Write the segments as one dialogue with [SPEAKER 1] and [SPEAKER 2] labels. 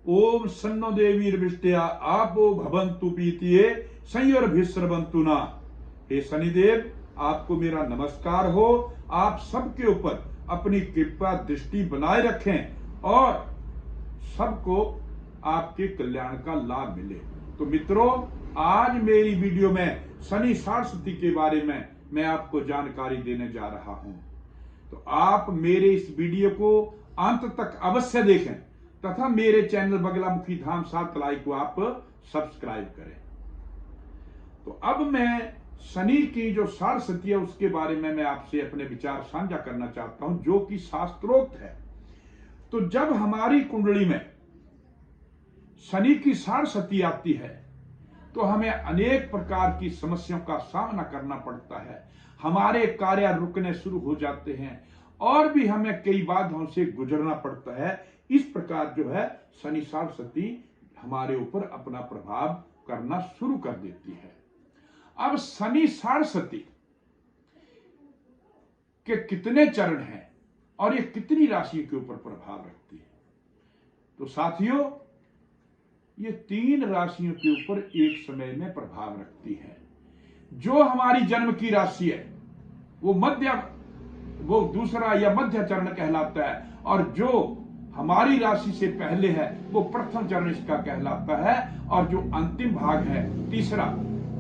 [SPEAKER 1] ओम सन्नो देवीर्विष्टया आपो भवन्तु पीतिये संयोरभिस्रवन्तु ना। हे शनिदेव, आपको मेरा नमस्कार हो। आप सबके ऊपर अपनी कृपा दृष्टि बनाए रखें और सबको आपके कल्याण का लाभ मिले। तो मित्रों, आज मेरी वीडियो में शनि साढ़सती के बारे में मैं आपको जानकारी देने जा रहा हूं। तो आप मेरे इस वीडियो को अंत तक अवश्य देखें तथा मेरे चैनल बगलामुखी धाम सातलाई को आप सब्सक्राइब करें। तो अब मैं शनि की जो साढ़सती है उसके बारे में मैं आपसे अपने विचार साझा करना चाहता हूं, जो कि शास्त्रोक्त है। तो जब हमारी कुंडली में शनि की साढ़सती आती है तो हमें अनेक प्रकार की समस्याओं का सामना करना पड़ता है। हमारे कार्य रुकने शुरू हो जाते हैं और भी हमें कई बाधाओं से गुजरना पड़ता है। इस प्रकार जो है शनि साढ़सती हमारे ऊपर अपना प्रभाव करना शुरू कर देती है। अब शनि साढ़सती के कितने चरण हैं और ये कितनी राशियों के ऊपर प्रभाव रखती है? तो साथियों, ये 3 राशियों के ऊपर एक समय में प्रभाव रखती है। जो हमारी जन्म की राशि है वो दूसरा या मध्य चरण कहलाता है, और जो हमारी राशि से पहले है वो प्रथम चरण इसका कहलाता है, और जो अंतिम भाग है तीसरा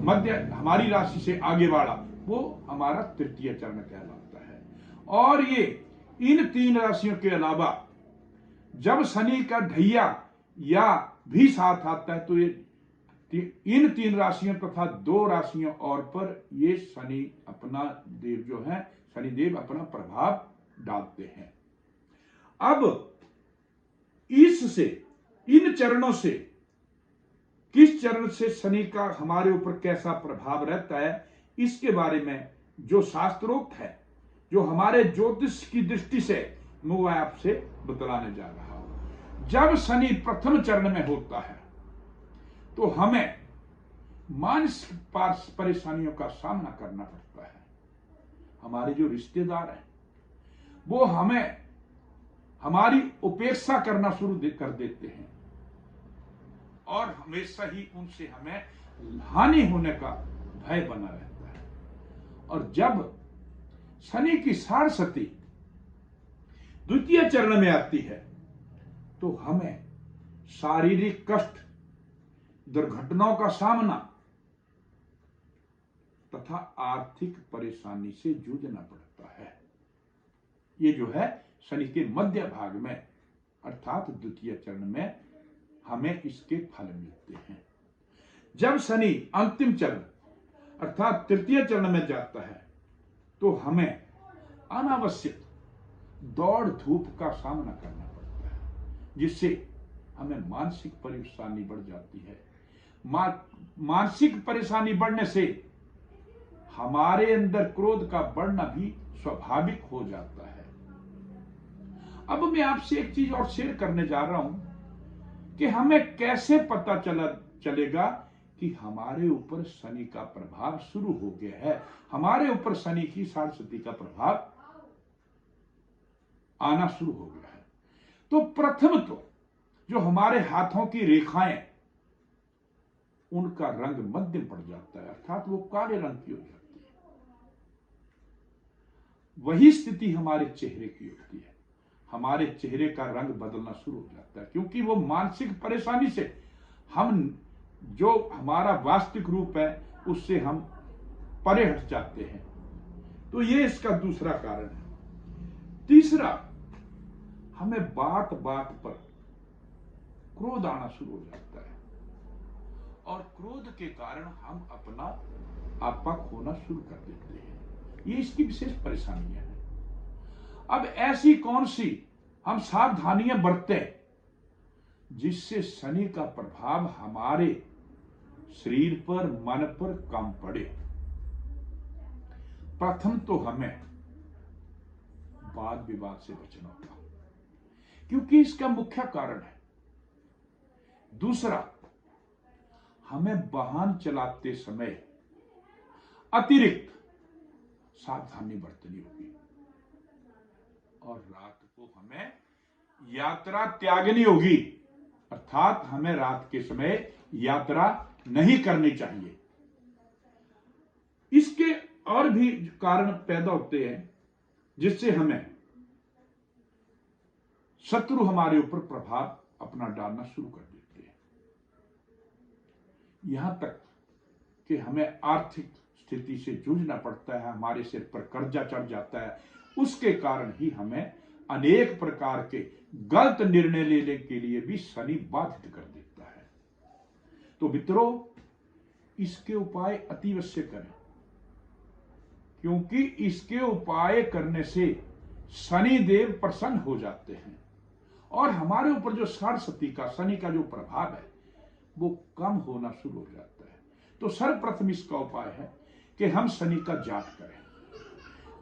[SPEAKER 1] मध्य हमारी राशि से आगे वाला वो हमारा तृतीय चरण कहलाता है। और ये इन 3 राशियों के अलावा जब शनि का ढैया या भी साथ आता है तो ये इन 3 राशियों तथा 2 राशियों और पर ये शनिदेव अपना प्रभाव डालते हैं। अब इन चरणों से किस चरण से शनि का हमारे ऊपर कैसा प्रभाव रहता है, इसके बारे में जो शास्त्रोक्त है, जो हमारे ज्योतिष की दृष्टि से मैं आपसे बतलाने जा रहा हूं। जब शनि प्रथम चरण में होता है तो हमें मानसिक परेशानियों का सामना करना पड़ता है। हमारे जो रिश्तेदार हैं वो हमें हमारी उपेक्षा करना शुरू कर देते हैं और हमेशा ही उनसे हमें हानि होने का भय बना रहता है। और जब शनि की साढ़सती द्वितीय चरण में आती है तो हमें शारीरिक कष्ट, दुर्घटनाओं का सामना तथा आर्थिक परेशानी से जूझना पड़ता है। ये जो है शनि के मध्य भाग में अर्थात द्वितीय चरण में हमें इसके फल मिलते हैं। जब शनि अंतिम चरण अर्थात तृतीय चरण में जाता है तो हमें अनावश्यक दौड़ धूप का सामना करना पड़ता है, जिससे हमें मानसिक परेशानी बढ़ जाती है। मानसिक परेशानी बढ़ने से हमारे अंदर क्रोध का बढ़ना भी स्वाभाविक हो जाता है। अब मैं आपसे एक चीज और शेयर करने जा रहा हूं कि हमें कैसे पता चलेगा कि हमारे ऊपर शनि का प्रभाव शुरू हो गया है, हमारे ऊपर शनि की साढ़सती का प्रभाव आना शुरू हो गया है। तो प्रथम तो जो हमारे हाथों की रेखाएं उनका रंग मध्यम पड़ जाता है, अर्थात वो काले रंग की हो जाती है। वही स्थिति हमारे चेहरे की होती है, हमारे चेहरे का रंग बदलना शुरू हो जाता है, क्योंकि वो मानसिक परेशानी से हम जो हमारा वास्तविक रूप है उससे हम परे हट जाते हैं। तो ये इसका दूसरा कारण है। तीसरा, हमें बात बात पर क्रोध आना शुरू हो जाता है और क्रोध के कारण हम अपना आपा खोना शुरू कर देते हैं। ये इसकी विशेष परेशानियां हैं। अब ऐसी कौन सी हम सावधानियां बरतें जिससे शनि का प्रभाव हमारे शरीर पर, मन पर कम पड़े? प्रथम तो हमें वाद विवाद से बचना होगा, क्योंकि इसका मुख्य कारण है। दूसरा, हमें वाहन चलाते समय अतिरिक्त सावधानी बरतनी होगी और रात को हमें यात्रा त्यागनी होगी, अर्थात हमें रात के समय यात्रा नहीं करनी चाहिए। इसके और भी कारण पैदा होते हैं जिससे हमें शत्रु हमारे ऊपर प्रभाव अपना डालना शुरू कर देते हैं। यहां तक कि हमें आर्थिक स्थिति से जूझना पड़ता है, हमारे सिर पर कर्जा चढ़ जाता है। उसके कारण ही हमें अनेक प्रकार के गलत निर्णय लेने के लिए भी शनि बाधित कर देता है। तो मित्रों, इसके उपाय अतिवश्य करें, क्योंकि इसके उपाय करने से शनि देव प्रसन्न हो जाते हैं और हमारे ऊपर जो सरस्वती का शनि का जो प्रभाव है वो कम होना शुरू हो जाता है। तो सर्वप्रथम इसका उपाय है कि हम शनि का जाप करें,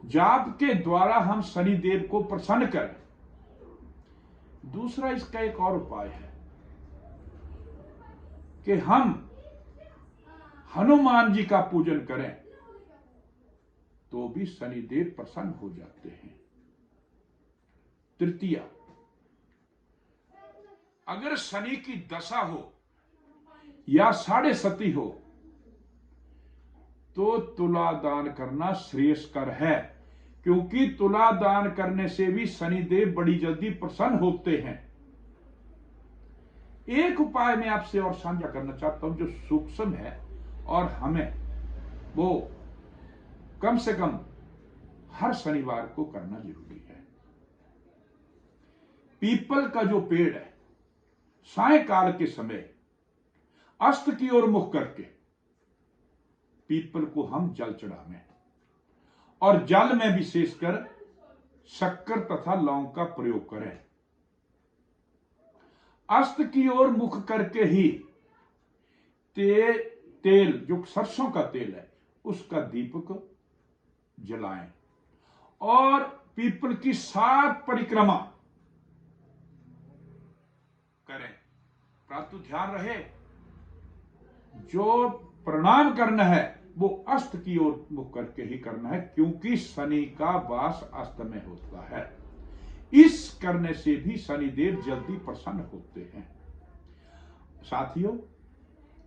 [SPEAKER 1] जाप के द्वारा हम शनि देव को प्रसन्न करें। दूसरा इसका एक और उपाय है कि हम हनुमान जी का पूजन करें तो भी शनिदेव प्रसन्न हो जाते हैं। तृतीया, अगर शनि की दशा हो या साढ़े सती हो तो तुला दान करना श्रेयस्कर है, क्योंकि तुला दान करने से भी शनिदेव बड़ी जल्दी प्रसन्न होते हैं। एक उपाय मैं आपसे और साझा करना चाहता हूं जो सूक्ष्म है और हमें वो कम से कम हर शनिवार को करना जरूरी है। पीपल का जो पेड़ है, सायंकाल के समय अस्त की ओर मुख करके पीपल को हम जल चढ़ावें और जल में विशेषकर शक्कर तथा लौंग का प्रयोग करें। अस्त की ओर मुख करके ही तेल जो सरसों का तेल है उसका दीपक जलाएं और पीपल की 7 परिक्रमा करें। परंतु ध्यान रहे, जो प्रणाम करना है वो अस्त की ओर मुख करके ही करना है, क्योंकि शनि का वास अस्त में होता है। इस करने से भी शनिदेव जल्दी प्रसन्न होते हैं। साथियों,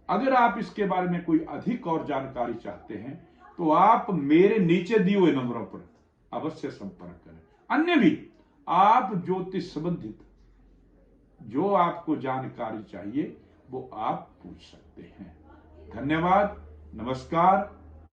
[SPEAKER 1] अगर आप इसके बारे में कोई अधिक और जानकारी चाहते हैं तो आप मेरे नीचे दिए हुए नंबरों पर अवश्य संपर्क करें। अन्य भी आप ज्योतिष संबंधित जो आपको जानकारी चाहिए वो आप पूछ सकते हैं। धन्यवाद, नमस्कार।